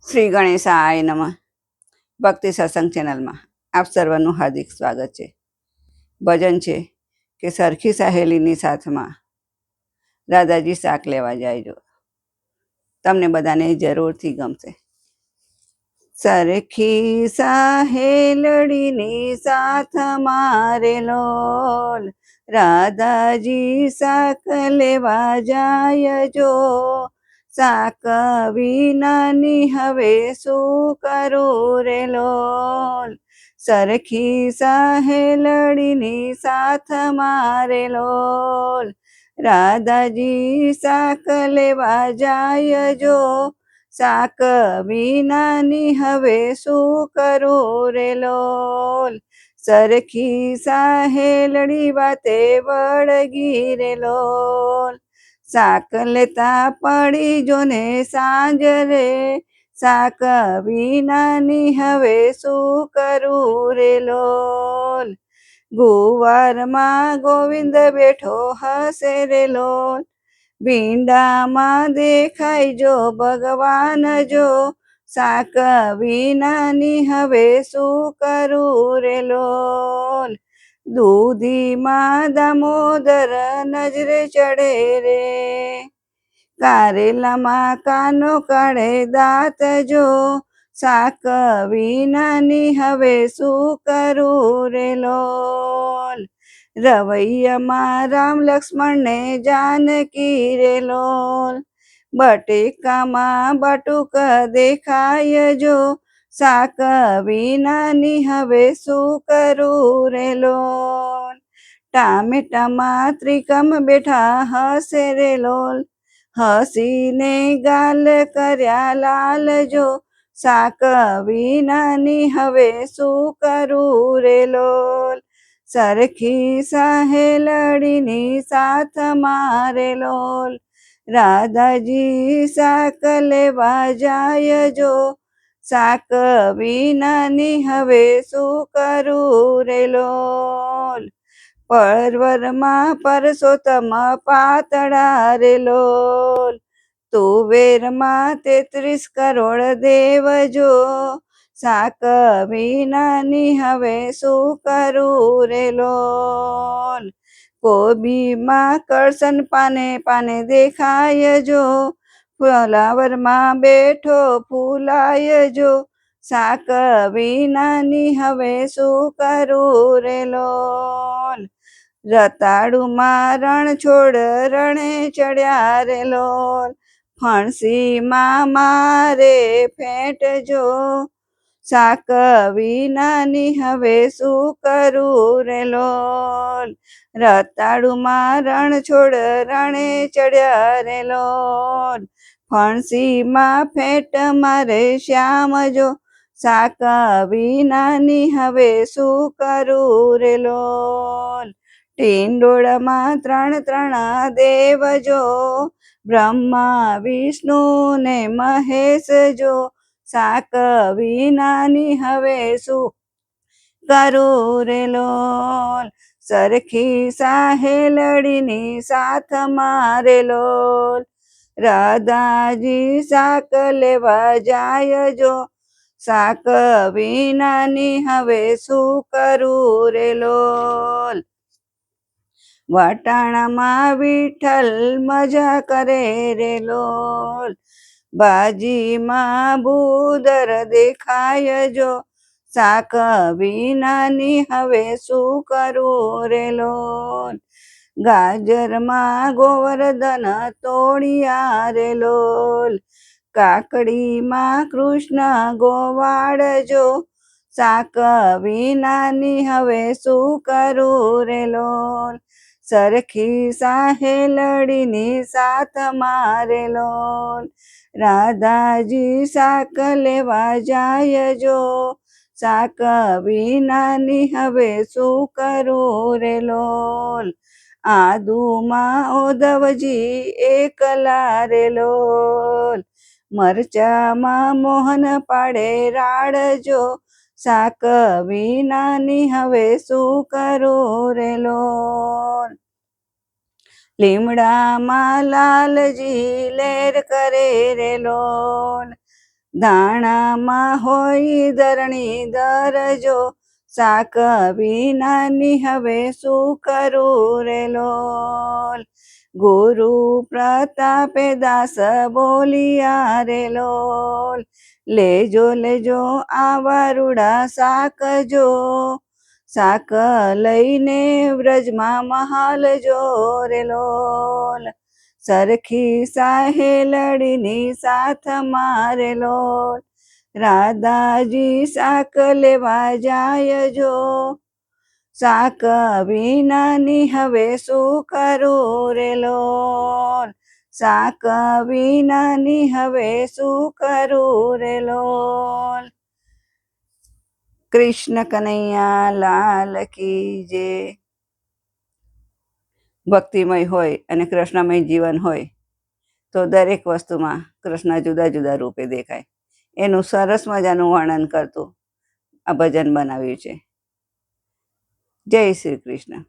શ્રી ગણેશાય નમઃ. ભક્તિ સત્સંગ ચેનલમાં આપ સર્વનું હાર્દિક સ્વાગત છે. ભજન છે કે સરખી સહેલીની સાથમાં દાદાજી શાક લેવા જાય. તમને બધાને જરૂરથી ગમશે. સરખી સહેલડીની સાથ મારે લોલ, રાધાજી શાક લેવા જાય જો. શાક વિનાની હવે શું કરું રે લોલ, સરખી સહેલડીની સાથ મારે લોલ, રાધાજી શાક લેવા જાય જો. શાક વિનાની હવે શું કરું રે લોલ, સરખી સહેલડી વાતે વળગી રે લોલ. શાક લેતા પડી જોને સાંજ રે, શાક વિનાની હવે શું કરું રે લોલ. ગુવારમાં ગોવિંદ બેઠો હસે રે લોલ, ભીંડામાં દેખાય જો ભગવાન જો. શાક વિનાની હવે શું કરું રે લોલ. દૂધીમાં દામોદર નજરે ચડે રે, કારેલામાં કાનો કાઢે દાંત જો. શાક વિનાની હવે શું કરું રે લોલ. રવૈયામાં રામ લક્ષ્મણને જાનકી રે લોલ, બટેકામાં બટુક દેખાય જો. શાક વિનાની હવે શું કરું રે લોલ. ટામેટામાં ત્રિકમ બેઠા હસે રે લોલ, હસીને ગાલ કર્યા લાલ જો. શાક વિનાની હવે શું કરું રે લોલ, સરખી સહેલડીની સાથ મારે લોલ, રાધાજી શાક લેવા જાય જો. શાક વિનાની હવે શું કરું રે લોલ. પરવરમાં પરસોત્તમ પાતળા રે લોલ, તુવેરમાં 33 કરોડ દેવજો. શાક વિનાની હવે શું કરું રે લોલ. કોબીમાં કરસન પાને પાને દેખાય જો, ફ્લાવરમાં બેઠો ફૂલાય જો. શાક વિનાની હવે શું કરું રે લોલ. રતાળુમાં રણછોડ રણે ચડ્યા રે લોલ, ફણસીમાં મારે ફેંટ જો. શાક વિનાની હવે શું કરું રે લોલ. રતાળુમાં રણછોડ રણે ચડ્યા રે લોલ, ફણસીમાં ફેંટ મારે શ્યામ જો. શાક વિનાની હવે શું કરું રે લોલ. ટિંડોળમાં 3 દેવ જો, બ્રહ્મા વિષ્ણુ ને મહેશ જો. શાક વિનાની હવે શું કરું રે લોલ, સરખી સહેલડીની સાથ મારે લોલ, રાધાજી શાક લેવા જાય જો. શાક વિનાની હવે શું કરું રે લોલ. વટાણામાં વિઠ્ઠલ મજા કરે રે લોલ, ભાજીમાં ભૂદર દેખાય જો. શાક વિનાની હવે શું કરું રે લોલ. ગાજરમાં ગોવર્ધન તોડિયા રે લોલ, કાકડીમાં કૃષ્ણ ગોવાળ જો. શાક વિનાની હવે શું કરું રે લોલ, સરખી સહેલડીની સાથ મારે લોલ, રાધાજી શાક લેવા જાય જો. શાક વિનાની હવે શું કરું રે લોલ. આદુમાં ઓધવજી એકલા રે લોલ, મરચામાં મોહન પાડે રાડ જો. શાક વિનાની હવે શું કરું રે લોલ. લીમડામાં લાલજી લેર કરે રે લોલ, ધાણામાં હોય ધરણીધર જો, શાક વિનાની હવે શું કરું રે લોલ. ગુરુ પ્રતાપે દાસ બોલિયા રે લોલ. લેજો લેજો આ વરુડા શાક જો, શાક લઈને વ્રજમાં મહાલ જો રે લોલ. સરખી સાહેલડીની સાથ મારે લોલ. રાધાજી શાક લેવા જાય જો, શાક વિનાની હવે શું કરું રે લોલ. શાક વિનાની હવે શું કરું રે લોલ. કૃષ્ણ કનૈયા લાલ કી જય. ભક્તિમય હોય અને કૃષ્ણમય જીવન હોય તો દરેક વસ્તુમાં કૃષ્ણ જુદા જુદા રૂપે દેખાય. એનું સરસ મજાનું વર્ણન કરતું આ ભજન બનાવ્યું છે. જય શ્રી કૃષ્ણ.